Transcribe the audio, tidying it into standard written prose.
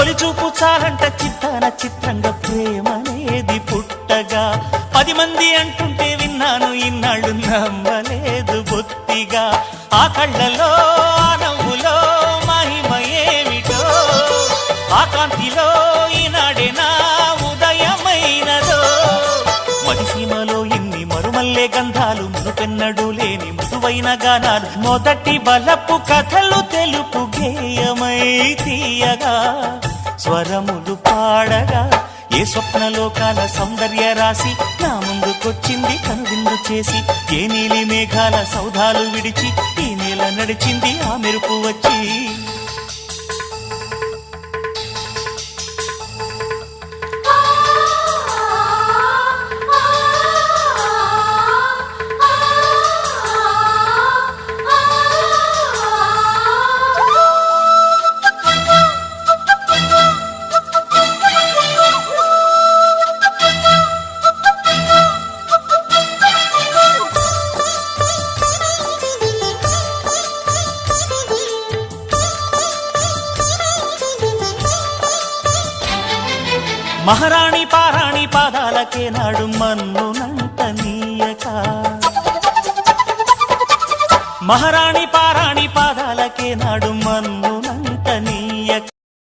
తొలి చూపు చాలంట చిత్తాన చిత్రంగా ప్రేమనేది పుట్టగా 10 మంది అంటుంటే విన్నాను ఇన్నాళ్ళు నమ్మలేదు బొత్తిగా ఆ కళ్ళలో ఆ నవ్వులో మహిమ ఏమిటో ఆ కాంతిలో ఈనాడే నా ఉదయమైనదో మదిసీమలో ఇన్ని మరుమల్లే గంధాలు మునుపెన్నడు లేని మృదువైన గానాలు మొదటి బలపు కథలు తెలుపు గేయమై తీయగా స్వరములు పాడగా ఏ స్వప్నలోకాల సౌందర్య రాసి నా ముందుకొచ్చింది కనువిందు చేసి ఏ నీలి మేఘాల సౌధాలు విడిచి ఈ నేల నడిచింది ఆ మెరుపు వచ్చి మహారాణి పారాణి పాదాలకే నాడు మన్నునంట నీయక మహారాణి పారాణి పాదాలకే నాడు మన్ను